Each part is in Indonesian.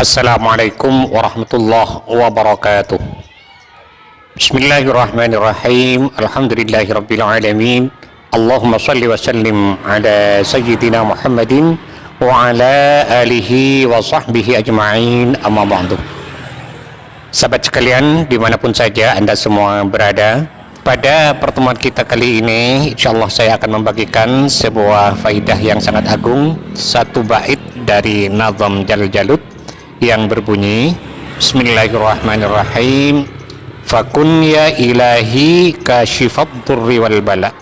Assalamualaikum warahmatullahi wabarakatuh. Bismillahirrahmanirrahim. Alhamdulillahirabbil alamin. Allahumma shalli wa sallim ala sayyidina Muhammadin wa ala alihi wa sahbihi ajma'in, amma ba'du. Sahabat sekalian, dimanapun saja Anda semua berada, pada pertemuan kita kali ini insyaallah saya akan membagikan sebuah faidah yang sangat agung, satu bait dari nazam Jalal Jalut yang berbunyi Bismillahirrahmanirrahim. Fakun ya ilahi kashifad durri wal bala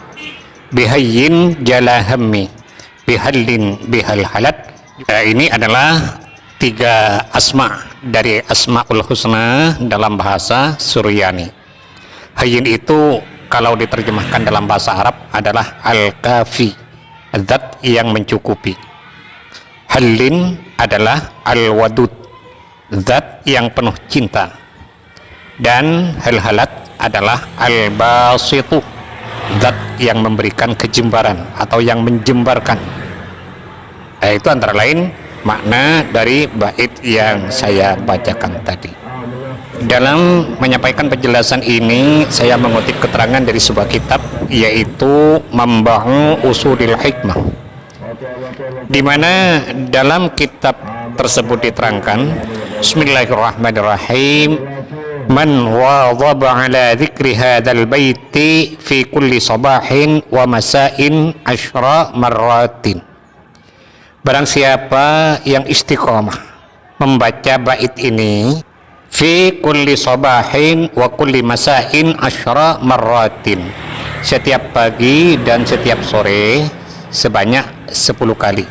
bihayyin jalahammi bihallin bihal halat. Ini adalah tiga asma dari Asmaul Husna dalam bahasa Suryani. Hayyin itu kalau diterjemahkan dalam bahasa Arab adalah al-kafi, zat yang mencukupi. Hallin adalah al-wadud, zat yang penuh cinta. Dan hal-halat adalah al-basitu, zat yang memberikan kejembaran atau yang menjembarkan. Itu antara lain makna dari bait yang saya bacakan tadi. Dalam menyampaikan penjelasan ini, saya mengutip keterangan dari sebuah kitab, yaitu Mambahu Usulil Hikmah, di mana dalam kitab tersebut diterangkan Bismillahirrahmanirrahim. Man wadhaba ala dzikri hadzal baiti fi kulli sabahin wa masa'in 10 marratin. Barang siapa yang istiqomah membaca bait ini fi kulli sabahin wa kulli masa'in 10 marratin, setiap pagi dan setiap sore sebanyak 10 kali.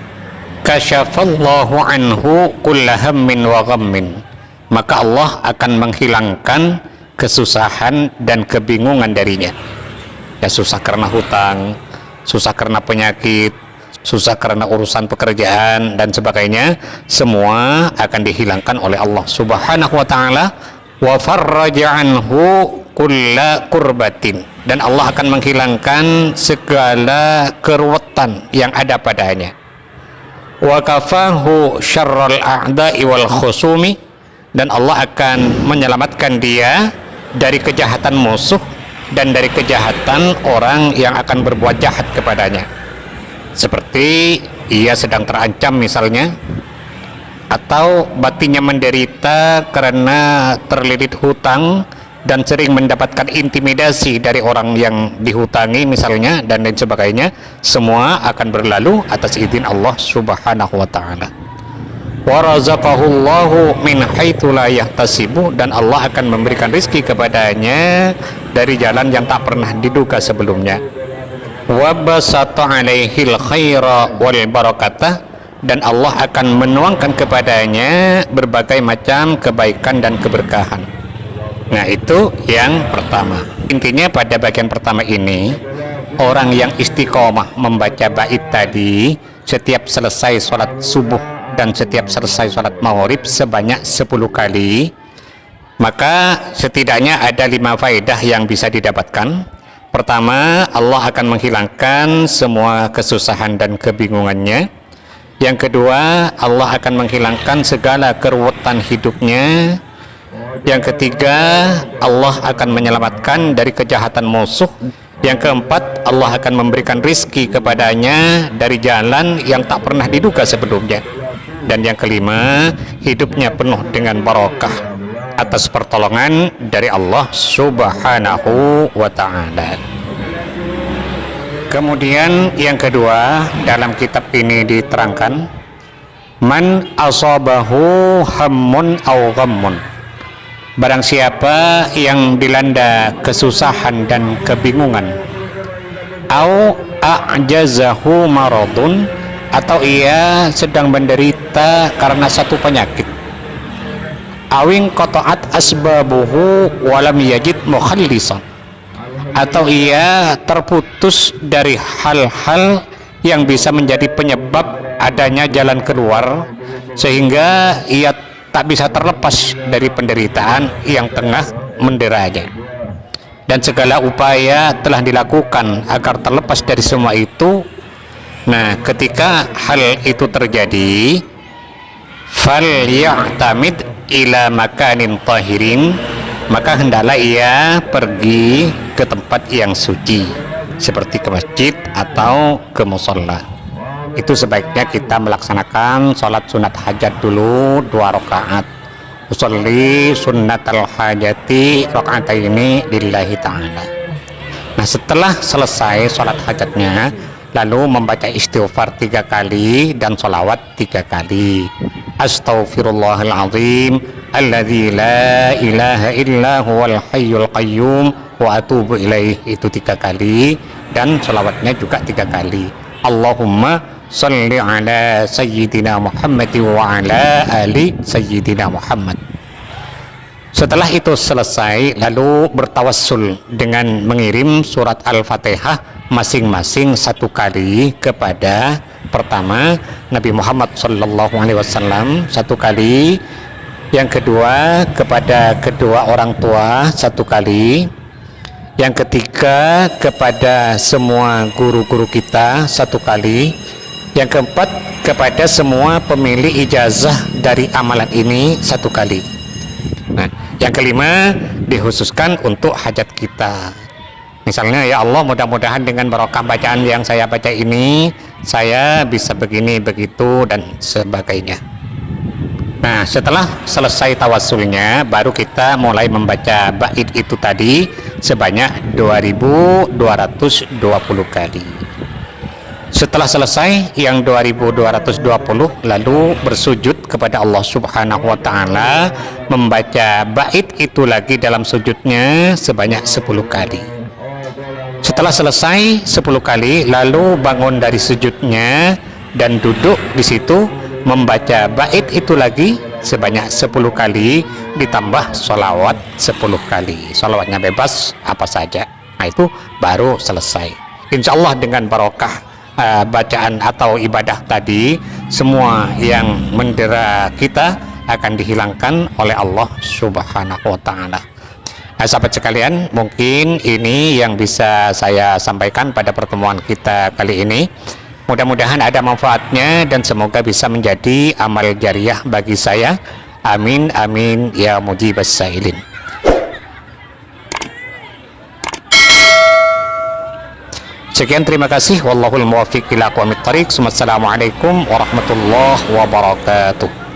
Kasyafallahu anhu kulla hammin wa ghammin, maka Allah akan menghilangkan kesusahan dan kebingungan darinya. Ya, susah karena hutang, susah karena penyakit, susah karena urusan pekerjaan dan sebagainya, semua akan dihilangkan oleh Allah Subhanahu wa ta'ala. Wa farraja anhu kulla kurbatin, dan Allah akan menghilangkan segala keruwetan yang ada padanya. Wa kafahu syarral a'da'i wal khusumi, dan Allah akan menyelamatkan dia dari kejahatan musuh dan dari kejahatan orang yang akan berbuat jahat kepadanya, seperti ia sedang terancam misalnya, atau batinnya menderita karena terlilit hutang dan sering mendapatkan intimidasi dari orang yang dihutangi misalnya, dan lain sebagainya. Semua akan berlalu atas izin Allah Subhanahu wa ta'ala. Wa razaqahullahu min haitsu la yahtasibu, dan Allah akan memberikan rizki kepadanya dari jalan yang tak pernah diduga sebelumnya. Wa basata alaihil khaira wal barakatah, dan Allah akan menuangkan kepadanya berbagai macam kebaikan dan keberkahan. Nah, itu yang pertama. Intinya pada bagian pertama ini, orang yang istiqomah membaca bait tadi setiap selesai sholat subuh dan setiap selesai sholat maghrib sebanyak 10 kali, maka setidaknya ada 5 faedah yang bisa didapatkan. Pertama, Allah akan menghilangkan semua kesusahan dan kebingungannya. Yang kedua, Allah akan menghilangkan segala keruwetan hidupnya. Yang ketiga, Allah akan menyelamatkan dari kejahatan musuh. Yang keempat, Allah akan memberikan rizki kepadanya dari jalan yang tak pernah diduga sebelumnya. Dan yang kelima, hidupnya penuh dengan barokah atas pertolongan dari Allah Subhanahu wa ta'ala. Kemudian yang kedua, dalam kitab ini diterangkan, man asabahu hammun aw ghammun, barang siapa yang dilanda kesusahan dan kebingungan, au a'jazahu maradun, atau ia sedang menderita karena satu penyakit, awing qata'at asbabuhu walam yajid mukhallisan, atau ia terputus dari hal-hal yang bisa menjadi penyebab adanya jalan keluar, sehingga ia tak bisa terlepas dari penderitaan yang tengah menderanya. Dan segala upaya telah dilakukan agar terlepas dari semua itu. Nah, ketika hal itu terjadi, falya'tamid ila makanin tahirin, maka hendaklah ia pergi ke tempat yang suci seperti ke masjid atau ke musholla. Itu sebaiknya kita melaksanakan sholat sunat hajat dulu 2 rakaat. Usolli sunnatal hajati rakaataini lillahi ta'ala. Nah, setelah selesai sholat hajatnya, lalu membaca istighfar 3 kali dan sholawat 3 kali. Astaghfirullahaladzim alladzi la ilaha illa huwal hayyul qayyum wa atubu ilaih, itu 3 kali, dan sholawatnya juga 3 kali. Allahumma sholli ala sayyidina Muhammad wa ala ali sayyidina Muhammad. Setelah itu selesai, lalu bertawassul dengan mengirim surat Al-Fatihah masing-masing 1 kali kepada pertama Nabi Muhammad SAW 1 kali, yang kedua kepada kedua orang tua 1 kali, yang ketiga kepada semua guru-guru kita 1 kali, yang keempat kepada semua pemilik ijazah dari amalan ini 1 kali. Nah, yang kelima dikhususkan untuk hajat kita. Misalnya, ya Allah, mudah-mudahan dengan barokah bacaan yang saya baca ini, saya bisa begini, begitu, dan sebagainya. Nah, setelah selesai tawassulnya, baru kita mulai membaca bait itu tadi sebanyak 2220 kali. Setelah selesai yang 2220, lalu bersujud kepada Allah Subhanahu wa Ta'ala, membaca bait itu lagi dalam sujudnya sebanyak 10 kali. Setelah selesai 10 kali, lalu bangun dari sujudnya dan duduk di situ, membaca bait itu lagi sebanyak 10 kali, ditambah sholawat 10 kali. Sholawatnya bebas apa saja. Nah, itu baru selesai. Insya Allah dengan barokah bacaan atau ibadah tadi, semua yang mendera kita akan dihilangkan oleh Allah Subhanahu wa Ta'ala. Nah, sahabat sekalian, mungkin ini yang bisa saya sampaikan pada pertemuan kita kali ini. Mudah-mudahan ada manfaatnya dan semoga bisa menjadi amal jariah bagi saya. Amin amin ya mujibas sa'ilin. Sekian, terima kasih. Wallahul muwaffiq ila aqwamit thariq. Assalamualaikum warahmatullahi wabarakatuh.